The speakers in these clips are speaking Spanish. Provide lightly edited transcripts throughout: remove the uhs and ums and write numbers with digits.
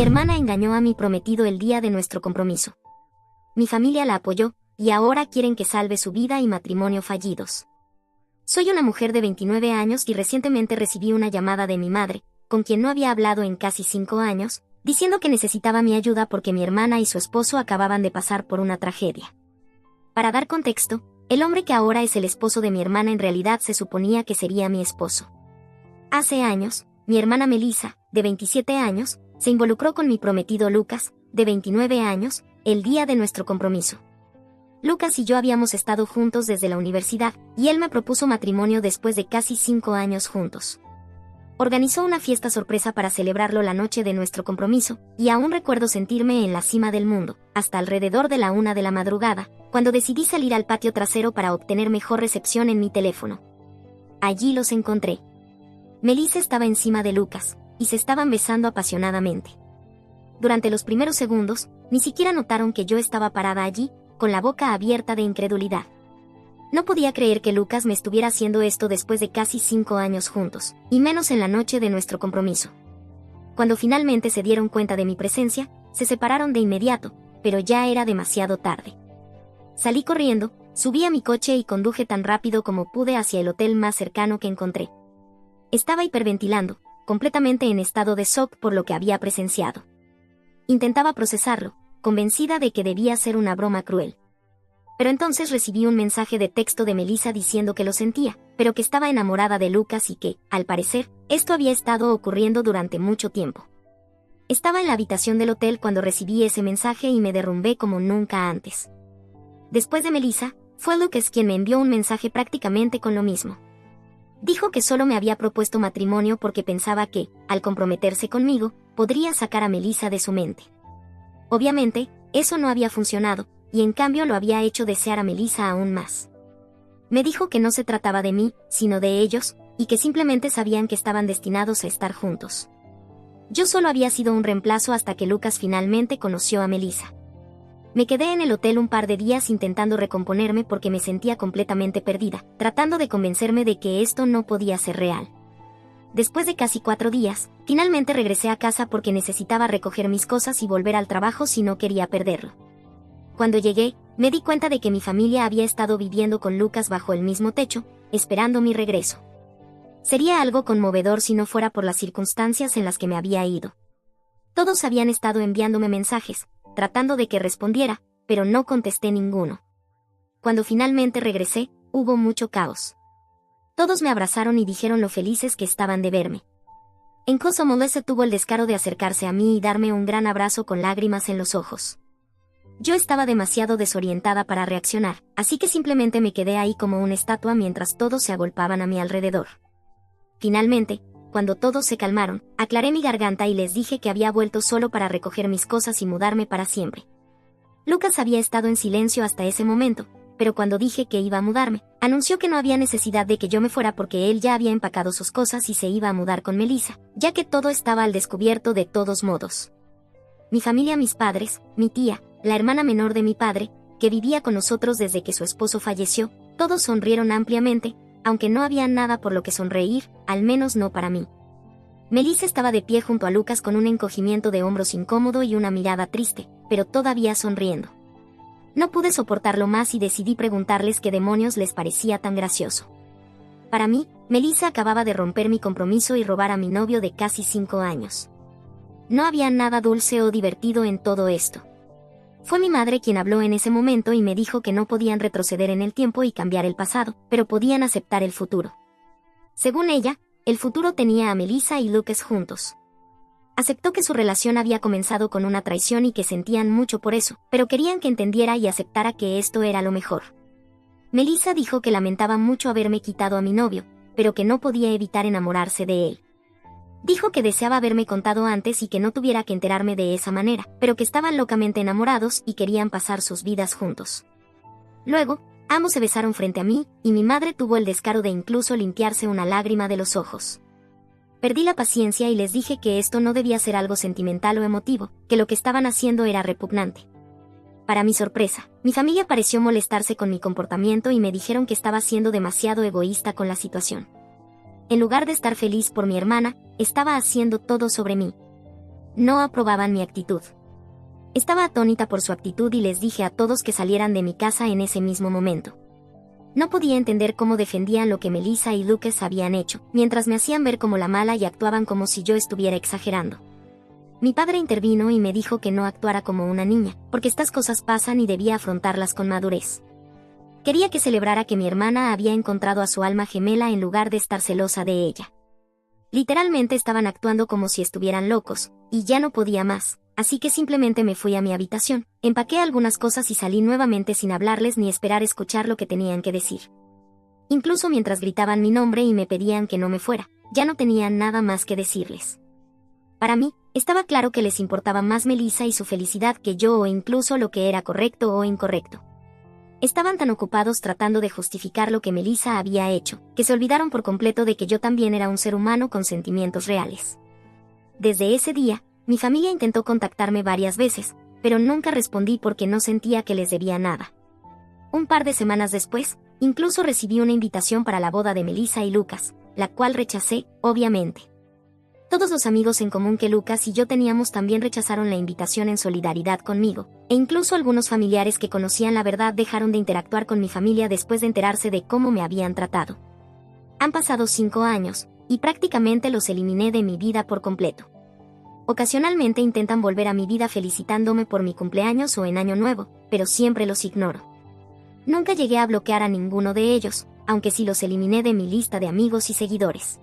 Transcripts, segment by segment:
hermana engañó a mi prometido el día de nuestro compromiso. Mi familia la apoyó, y ahora quieren que salve su vida y matrimonio fallidos. Soy una mujer de 29 años y recientemente recibí una llamada de mi madre, con quien no había hablado en casi 5 años, diciendo que necesitaba mi ayuda porque mi hermana y su esposo acababan de pasar por una tragedia. Para dar contexto, el hombre que ahora es el esposo de mi hermana en realidad se suponía que sería mi esposo. Hace años, mi hermana Melissa, de 27 años, se involucró con mi prometido Lucas, de 29 años, el día de nuestro compromiso. Lucas y yo habíamos estado juntos desde la universidad, y él me propuso matrimonio después de casi 5 años juntos. Organizó una fiesta sorpresa para celebrarlo la noche de nuestro compromiso, y aún recuerdo sentirme en la cima del mundo, hasta alrededor de la 1 de la madrugada, cuando decidí salir al patio trasero para obtener mejor recepción en mi teléfono. Allí los encontré. Melissa estaba encima de Lucas, y se estaban besando apasionadamente. Durante los primeros segundos, ni siquiera notaron que yo estaba parada allí, con la boca abierta de incredulidad. No podía creer que Lucas me estuviera haciendo esto después de casi 5 años juntos, y menos en la noche de nuestro compromiso. Cuando finalmente se dieron cuenta de mi presencia, se separaron de inmediato, pero ya era demasiado tarde. Salí corriendo, subí a mi coche y conduje tan rápido como pude hacia el hotel más cercano que encontré. Estaba hiperventilando, completamente en estado de shock por lo que había presenciado. Intentaba procesarlo, convencida de que debía ser una broma cruel. Pero entonces recibí un mensaje de texto de Melissa diciendo que lo sentía, pero que estaba enamorada de Lucas y que, al parecer, esto había estado ocurriendo durante mucho tiempo. Estaba en la habitación del hotel cuando recibí ese mensaje y me derrumbé como nunca antes. Después de Melissa, fue Lucas quien me envió un mensaje prácticamente con lo mismo. Dijo que solo me había propuesto matrimonio porque pensaba que, al comprometerse conmigo, podría sacar a Melissa de su mente. Obviamente, eso no había funcionado, y en cambio lo había hecho desear a Melissa aún más. Me dijo que no se trataba de mí, sino de ellos, y que simplemente sabían que estaban destinados a estar juntos. Yo solo había sido un reemplazo hasta que Lucas finalmente conoció a Melissa. Me quedé en el hotel un par de días intentando recomponerme porque me sentía completamente perdida, tratando de convencerme de que esto no podía ser real. Después de casi 4 días, finalmente regresé a casa porque necesitaba recoger mis cosas y volver al trabajo si no quería perderlo. Cuando llegué, me di cuenta de que mi familia había estado viviendo con Lucas bajo el mismo techo, esperando mi regreso. Sería algo conmovedor si no fuera por las circunstancias en las que me había ido. Todos habían estado enviándome mensajes, tratando de que respondiera, pero no contesté ninguno. Cuando finalmente regresé, hubo mucho caos. Todos me abrazaron y dijeron lo felices que estaban de verme. Incluso Melissa tuvo el descaro de acercarse a mí y darme un gran abrazo con lágrimas en los ojos. Yo estaba demasiado desorientada para reaccionar, así que simplemente me quedé ahí como una estatua mientras todos se agolpaban a mi alrededor. Finalmente, cuando todos se calmaron, aclaré mi garganta y les dije que había vuelto solo para recoger mis cosas y mudarme para siempre. Lucas había estado en silencio hasta ese momento, pero cuando dije que iba a mudarme, anunció que no había necesidad de que yo me fuera porque él ya había empacado sus cosas y se iba a mudar con Melissa, ya que todo estaba al descubierto de todos modos. Mi familia, mis padres, mi tía, la hermana menor de mi padre, que vivía con nosotros desde que su esposo falleció, todos sonrieron ampliamente, aunque no había nada por lo que sonreír, al menos no para mí. Melissa estaba de pie junto a Lucas con un encogimiento de hombros incómodo y una mirada triste, pero todavía sonriendo. No pude soportarlo más y decidí preguntarles qué demonios les parecía tan gracioso. Para mí, Melissa acababa de romper mi compromiso y robar a mi novio de casi 5 años. No había nada dulce o divertido en todo esto. Fue mi madre quien habló en ese momento y me dijo que no podían retroceder en el tiempo y cambiar el pasado, pero podían aceptar el futuro. Según ella, el futuro tenía a Melissa y Lucas juntos. Aceptó que su relación había comenzado con una traición y que sentían mucho por eso, pero querían que entendiera y aceptara que esto era lo mejor. Melissa dijo que lamentaba mucho haberme quitado a mi novio, pero que no podía evitar enamorarse de él. Dijo que deseaba haberme contado antes y que no tuviera que enterarme de esa manera, pero que estaban locamente enamorados y querían pasar sus vidas juntos. Luego, ambos se besaron frente a mí, y mi madre tuvo el descaro de incluso limpiarse una lágrima de los ojos. Perdí la paciencia y les dije que esto no debía ser algo sentimental o emotivo, que lo que estaban haciendo era repugnante. Para mi sorpresa, mi familia pareció molestarse con mi comportamiento y me dijeron que estaba siendo demasiado egoísta con la situación. En lugar de estar feliz por mi hermana, estaba haciendo todo sobre mí. No aprobaban mi actitud. Estaba atónita por su actitud y les dije a todos que salieran de mi casa en ese mismo momento. No podía entender cómo defendían lo que Melissa y Lucas habían hecho, mientras me hacían ver como la mala y actuaban como si yo estuviera exagerando. Mi padre intervino y me dijo que no actuara como una niña, porque estas cosas pasan y debía afrontarlas con madurez. Quería que celebrara que mi hermana había encontrado a su alma gemela en lugar de estar celosa de ella. Literalmente estaban actuando como si estuvieran locos, y ya no podía más, así que simplemente me fui a mi habitación, empaqué algunas cosas y salí nuevamente sin hablarles ni esperar escuchar lo que tenían que decir. Incluso mientras gritaban mi nombre y me pedían que no me fuera, ya no tenía nada más que decirles. Para mí, estaba claro que les importaba más Melissa y su felicidad que yo o incluso lo que era correcto o incorrecto. Estaban tan ocupados tratando de justificar lo que Melissa había hecho, que se olvidaron por completo de que yo también era un ser humano con sentimientos reales. Desde ese día, mi familia intentó contactarme varias veces, pero nunca respondí porque no sentía que les debía nada. Un par de semanas después, incluso recibí una invitación para la boda de Melissa y Lucas, la cual rechacé, obviamente. Todos los amigos en común que Lucas y yo teníamos también rechazaron la invitación en solidaridad conmigo, e incluso algunos familiares que conocían la verdad dejaron de interactuar con mi familia después de enterarse de cómo me habían tratado. Han pasado 5 años, y prácticamente los eliminé de mi vida por completo. Ocasionalmente intentan volver a mi vida felicitándome por mi cumpleaños o en Año Nuevo, pero siempre los ignoro. Nunca llegué a bloquear a ninguno de ellos, aunque sí los eliminé de mi lista de amigos y seguidores.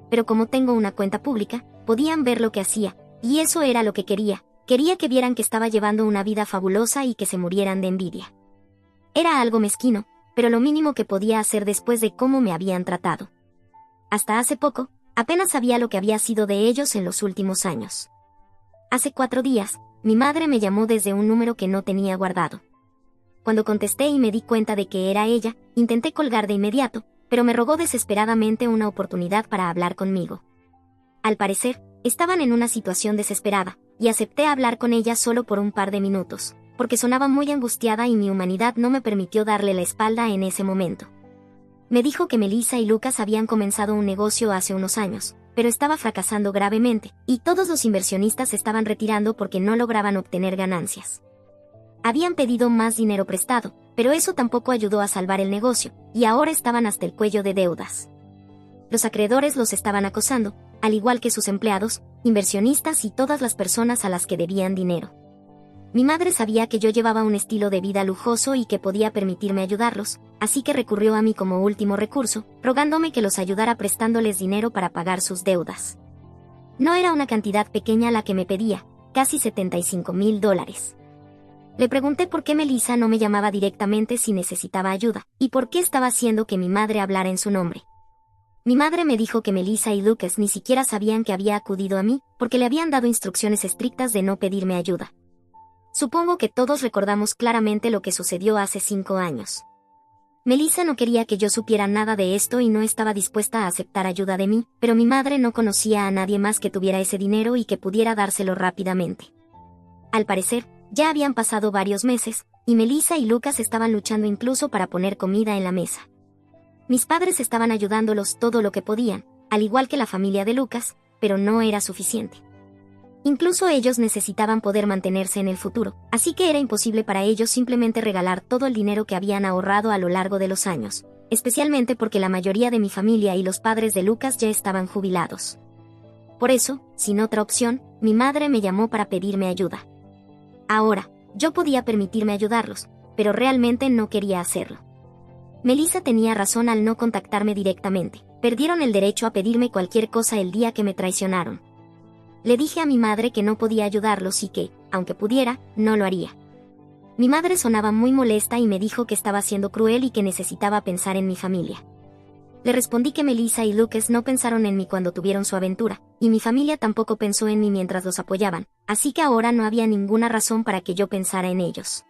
Pero como tengo una cuenta pública, podían ver lo que hacía, y eso era lo que quería que vieran que estaba llevando una vida fabulosa y que se murieran de envidia. Era algo mezquino, pero lo mínimo que podía hacer después de cómo me habían tratado. Hasta hace poco, apenas sabía lo que había sido de ellos en los últimos años. Hace 4 días, mi madre me llamó desde un número que no tenía guardado. Cuando contesté y me di cuenta de que era ella, intenté colgar de inmediato, pero me rogó desesperadamente una oportunidad para hablar conmigo. Al parecer, estaban en una situación desesperada, y acepté hablar con ella solo por un par de minutos, porque sonaba muy angustiada y mi humanidad no me permitió darle la espalda en ese momento. Me dijo que Melissa y Lucas habían comenzado un negocio hace unos años, pero estaba fracasando gravemente, y todos los inversionistas se estaban retirando porque no lograban obtener ganancias. Habían pedido más dinero prestado, pero eso tampoco ayudó a salvar el negocio, y ahora estaban hasta el cuello de deudas. Los acreedores los estaban acosando, al igual que sus empleados, inversionistas y todas las personas a las que debían dinero. Mi madre sabía que yo llevaba un estilo de vida lujoso y que podía permitirme ayudarlos, así que recurrió a mí como último recurso, rogándome que los ayudara prestándoles dinero para pagar sus deudas. No era una cantidad pequeña la que me pedía, casi $75,000. Le pregunté por qué Melissa no me llamaba directamente si necesitaba ayuda, y por qué estaba haciendo que mi madre hablara en su nombre. Mi madre me dijo que Melissa y Lucas ni siquiera sabían que había acudido a mí, porque le habían dado instrucciones estrictas de no pedirme ayuda. Supongo que todos recordamos claramente lo que sucedió hace 5 años. Melissa no quería que yo supiera nada de esto y no estaba dispuesta a aceptar ayuda de mí, pero mi madre no conocía a nadie más que tuviera ese dinero y que pudiera dárselo rápidamente. Al parecer, ya habían pasado varios meses, y Melissa y Lucas estaban luchando incluso para poner comida en la mesa. Mis padres estaban ayudándolos todo lo que podían, al igual que la familia de Lucas, pero no era suficiente. Incluso ellos necesitaban poder mantenerse en el futuro, así que era imposible para ellos simplemente regalar todo el dinero que habían ahorrado a lo largo de los años, especialmente porque la mayoría de mi familia y los padres de Lucas ya estaban jubilados. Por eso, sin otra opción, mi madre me llamó para pedirme ayuda. Ahora, yo podía permitirme ayudarlos, pero realmente no quería hacerlo. Melissa tenía razón al no contactarme directamente. Perdieron el derecho a pedirme cualquier cosa el día que me traicionaron. Le dije a mi madre que no podía ayudarlos y que, aunque pudiera, no lo haría. Mi madre sonaba muy molesta y me dijo que estaba siendo cruel y que necesitaba pensar en mi familia. Le respondí que Melissa y Lucas no pensaron en mí cuando tuvieron su aventura, y mi familia tampoco pensó en mí mientras los apoyaban, así que ahora no había ninguna razón para que yo pensara en ellos.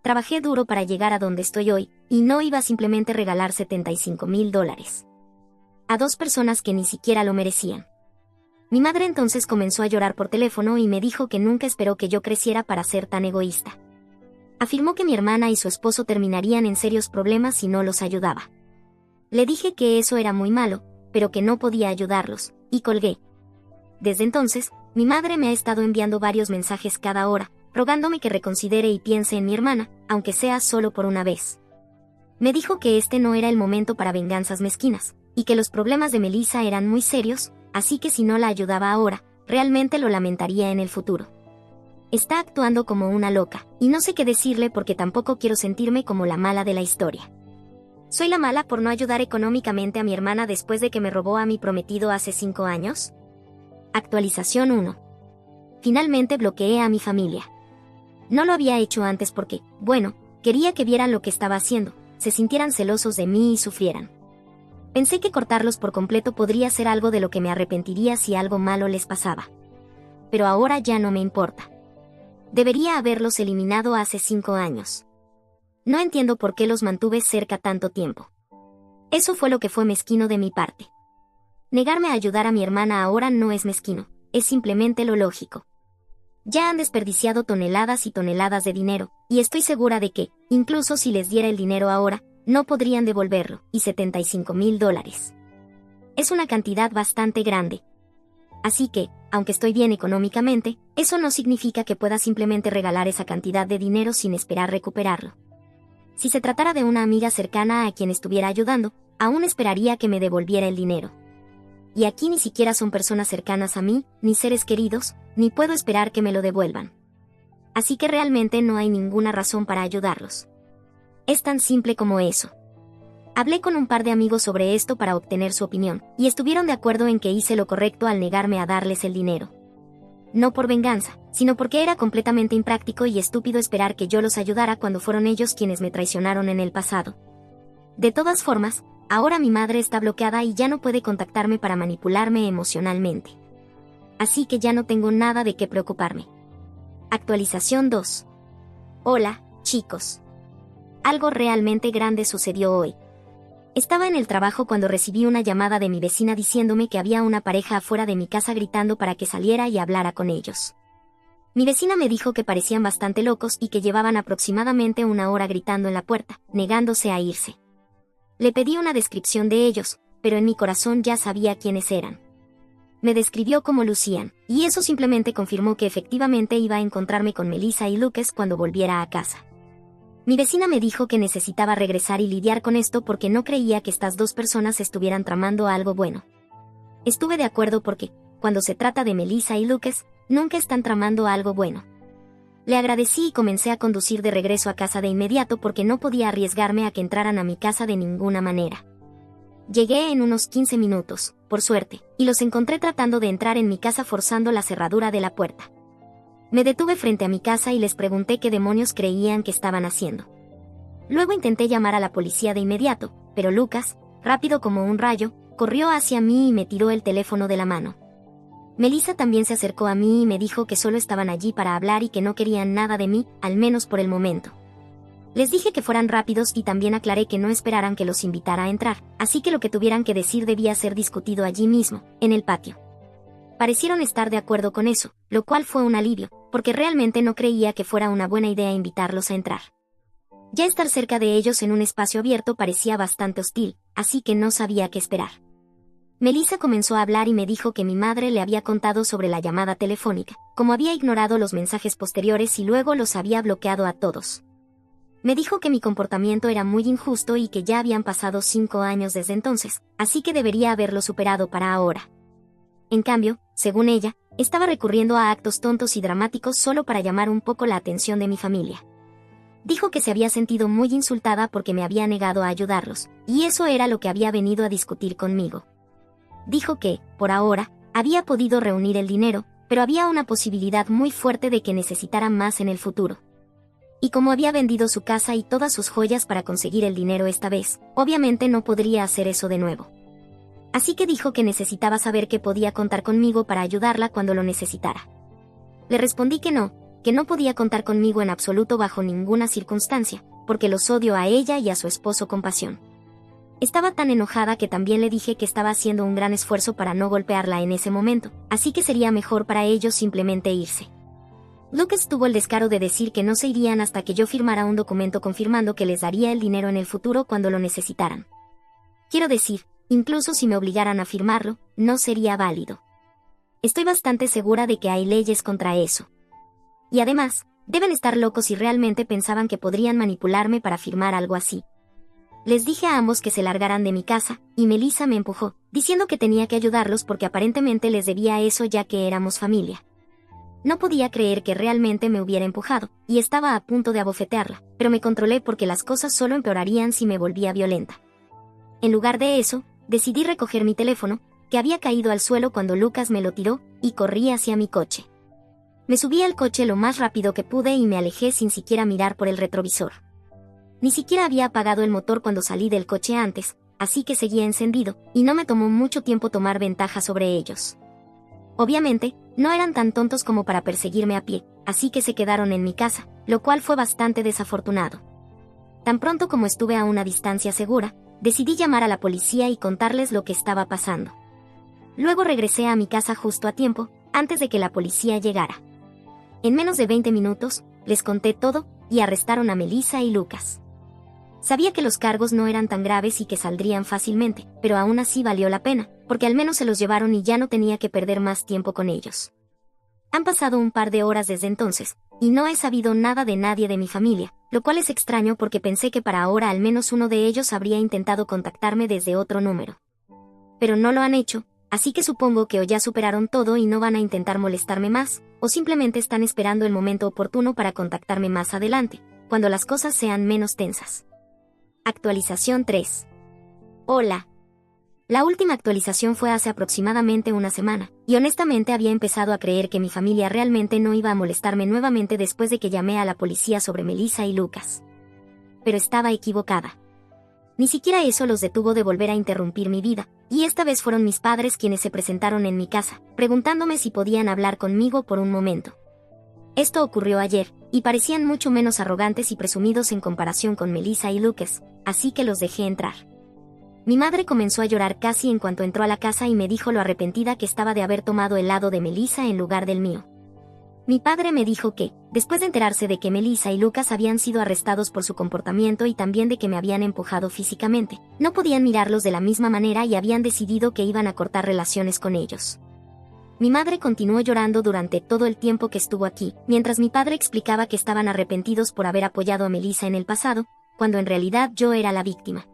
Trabajé duro para llegar a donde estoy hoy, y no iba a simplemente regalar $75,000 a 2 personas que ni siquiera lo merecían. Mi madre entonces comenzó a llorar por teléfono y me dijo que nunca esperó que yo creciera para ser tan egoísta. Afirmó que mi hermana y su esposo terminarían en serios problemas si no los ayudaba. Le dije que eso era muy malo, pero que no podía ayudarlos, y colgué. Desde entonces, Mi madre me ha estado enviando varios mensajes cada hora, rogándome que reconsidere y piense en mi hermana, aunque sea solo por una vez. Me dijo que este no era el momento para venganzas mezquinas, y que los problemas de Melissa eran muy serios, así que si no la ayudaba ahora, realmente lo lamentaría en el futuro. Está actuando como una loca, y no sé qué decirle porque tampoco quiero sentirme como la mala de la historia. ¿Soy la mala por no ayudar económicamente a mi hermana después de que me robó a mi prometido hace 5 años? Actualización 1. Finalmente bloqueé a mi familia. No lo había hecho antes porque, bueno, quería que vieran lo que estaba haciendo, se sintieran celosos de mí y sufrieran. Pensé que cortarlos por completo podría ser algo de lo que me arrepentiría si algo malo les pasaba. Pero ahora ya no me importa. Debería haberlos eliminado hace 5 años. No entiendo por qué los mantuve cerca tanto tiempo. Eso fue lo que fue mezquino de mi parte. Negarme a ayudar a mi hermana ahora no es mezquino, es simplemente lo lógico. Ya han desperdiciado toneladas y toneladas de dinero, y estoy segura de que, incluso si les diera el dinero ahora, no podrían devolverlo, y $75,000. Es una cantidad bastante grande. Así que, aunque estoy bien económicamente, eso no significa que pueda simplemente regalar esa cantidad de dinero sin esperar recuperarlo. Si se tratara de una amiga cercana a quien estuviera ayudando, aún esperaría que me devolviera el dinero. Y aquí ni siquiera son personas cercanas a mí, ni seres queridos, ni puedo esperar que me lo devuelvan. Así que realmente no hay ninguna razón para ayudarlos. Es tan simple como eso. Hablé con un par de amigos sobre esto para obtener su opinión, y estuvieron de acuerdo en que hice lo correcto al negarme a darles el dinero. No por venganza, sino porque era completamente impráctico y estúpido esperar que yo los ayudara cuando fueron ellos quienes me traicionaron en el pasado. De todas formas, ahora mi madre está bloqueada y ya no puede contactarme para manipularme emocionalmente. Así que ya no tengo nada de qué preocuparme. Actualización 2. Hola, chicos. Algo realmente grande sucedió hoy. Estaba en el trabajo cuando recibí una llamada de mi vecina diciéndome que había una pareja afuera de mi casa gritando para que saliera y hablara con ellos. Mi vecina me dijo que parecían bastante locos y que llevaban aproximadamente 1 hora gritando en la puerta, negándose a irse. Le pedí una descripción de ellos, pero en mi corazón ya sabía quiénes eran. Me describió cómo lucían, y eso simplemente confirmó que efectivamente iba a encontrarme con Melissa y Lucas cuando volviera a casa. Mi vecina me dijo que necesitaba regresar y lidiar con esto porque no creía que estas dos personas estuvieran tramando algo bueno. Estuve de acuerdo porque, cuando se trata de Melissa y Lucas, nunca están tramando algo bueno. Le agradecí y comencé a conducir de regreso a casa de inmediato porque no podía arriesgarme a que entraran a mi casa de ninguna manera. Llegué en unos 15 minutos, por suerte, y los encontré tratando de entrar en mi casa forzando la cerradura de la puerta. Me detuve frente a mi casa y les pregunté qué demonios creían que estaban haciendo. Luego intenté llamar a la policía de inmediato, pero Lucas, rápido como un rayo, corrió hacia mí y me tiró el teléfono de la mano. Melissa también se acercó a mí y me dijo que solo estaban allí para hablar y que no querían nada de mí, al menos por el momento. Les dije que fueran rápidos y también aclaré que no esperaran que los invitara a entrar, así que lo que tuvieran que decir debía ser discutido allí mismo, en el patio. Parecieron estar de acuerdo con eso, lo cual fue un alivio, porque realmente no creía que fuera una buena idea invitarlos a entrar. Ya estar cerca de ellos en un espacio abierto parecía bastante hostil, así que no sabía qué esperar. Melissa comenzó a hablar y me dijo que mi madre le había contado sobre la llamada telefónica, como había ignorado los mensajes posteriores y luego los había bloqueado a todos. Me dijo que mi comportamiento era muy injusto y que ya habían pasado 5 años desde entonces, así que debería haberlo superado para ahora. En cambio, según ella, estaba recurriendo a actos tontos y dramáticos solo para llamar un poco la atención de mi familia. Dijo que se había sentido muy insultada porque me había negado a ayudarlos, y eso era lo que había venido a discutir conmigo. Dijo que, por ahora, había podido reunir el dinero, pero había una posibilidad muy fuerte de que necesitara más en el futuro. Y como había vendido su casa y todas sus joyas para conseguir el dinero esta vez, obviamente no podría hacer eso de nuevo. Así que dijo que necesitaba saber que podía contar conmigo para ayudarla cuando lo necesitara. Le respondí que no podía contar conmigo en absoluto bajo ninguna circunstancia, porque los odio a ella y a su esposo con pasión. Estaba tan enojada que también le dije que estaba haciendo un gran esfuerzo para no golpearla en ese momento, así que sería mejor para ellos simplemente irse. Lucas tuvo el descaro de decir que no se irían hasta que yo firmara un documento confirmando que les daría el dinero en el futuro cuando lo necesitaran. Quiero decir, incluso si me obligaran a firmarlo, no sería válido. Estoy bastante segura de que hay leyes contra eso. Y además, deben estar locos si realmente pensaban que podrían manipularme para firmar algo así. Les dije a ambos que se largaran de mi casa, y Melissa me empujó, diciendo que tenía que ayudarlos porque aparentemente les debía eso ya que éramos familia. No podía creer que realmente me hubiera empujado, y estaba a punto de abofetearla, pero me controlé porque las cosas solo empeorarían si me volvía violenta. En lugar de eso, decidí recoger mi teléfono, que había caído al suelo cuando Lucas me lo tiró, y corrí hacia mi coche. Me subí al coche lo más rápido que pude y me alejé sin siquiera mirar por el retrovisor. Ni siquiera había apagado el motor cuando salí del coche antes, así que seguía encendido, y no me tomó mucho tiempo tomar ventaja sobre ellos. Obviamente, no eran tan tontos como para perseguirme a pie, así que se quedaron en mi casa, lo cual fue bastante desafortunado. Tan pronto como estuve a una distancia segura, decidí llamar a la policía y contarles lo que estaba pasando. Luego regresé a mi casa justo a tiempo, antes de que la policía llegara. En menos de 20 minutos, les conté todo, y arrestaron a Melissa y Lucas. Sabía que los cargos no eran tan graves y que saldrían fácilmente, pero aún así valió la pena, porque al menos se los llevaron y ya no tenía que perder más tiempo con ellos. Han pasado un par de horas desde entonces, y no he sabido nada de nadie de mi familia, lo cual es extraño porque pensé que para ahora al menos uno de ellos habría intentado contactarme desde otro número. Pero no lo han hecho, así que supongo que o ya superaron todo y no van a intentar molestarme más, o simplemente están esperando el momento oportuno para contactarme más adelante, cuando las cosas sean menos tensas. Actualización 3. Hola. La última actualización fue hace aproximadamente una semana, y honestamente había empezado a creer que mi familia realmente no iba a molestarme nuevamente después de que llamé a la policía sobre Melissa y Lucas. Pero estaba equivocada. Ni siquiera eso los detuvo de volver a interrumpir mi vida, y esta vez fueron mis padres quienes se presentaron en mi casa, preguntándome si podían hablar conmigo por un momento. Esto ocurrió ayer, y parecían mucho menos arrogantes y presumidos en comparación con Melissa y Lucas, así que los dejé entrar. Mi madre comenzó a llorar casi en cuanto entró a la casa y me dijo lo arrepentida que estaba de haber tomado el lado de Melissa en lugar del mío. Mi padre me dijo que, después de enterarse de que Melissa y Lucas habían sido arrestados por su comportamiento y también de que me habían empujado físicamente, no podían mirarlos de la misma manera y habían decidido que iban a cortar relaciones con ellos. Mi madre continuó llorando durante todo el tiempo que estuvo aquí, mientras mi padre explicaba que estaban arrepentidos por haber apoyado a Melissa en el pasado, cuando en realidad yo era la víctima.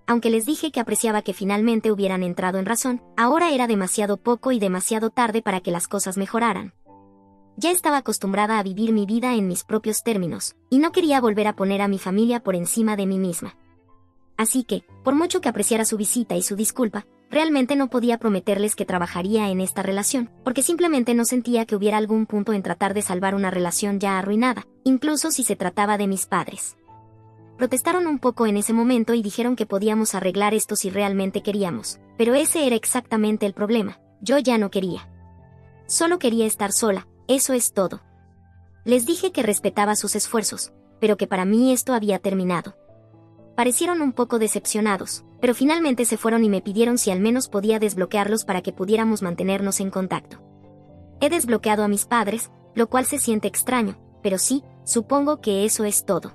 Aunque les dije que apreciaba que finalmente hubieran entrado en razón, ahora era demasiado poco y demasiado tarde para que las cosas mejoraran. Ya estaba acostumbrada a vivir mi vida en mis propios términos, y no quería volver a poner a mi familia por encima de mí misma. Así que, por mucho que apreciara su visita y su disculpa, realmente no podía prometerles que trabajaría en esta relación, porque simplemente no sentía que hubiera algún punto en tratar de salvar una relación ya arruinada, incluso si se trataba de mis padres. Protestaron un poco en ese momento y dijeron que podíamos arreglar esto si realmente queríamos, pero ese era exactamente el problema, yo ya no quería. Solo quería estar sola, eso es todo. Les dije que respetaba sus esfuerzos, pero que para mí esto había terminado. Parecieron un poco decepcionados, pero finalmente se fueron y me pidieron si al menos podía desbloquearlos para que pudiéramos mantenernos en contacto. He desbloqueado a mis padres, lo cual se siente extraño, pero sí, supongo que eso es todo.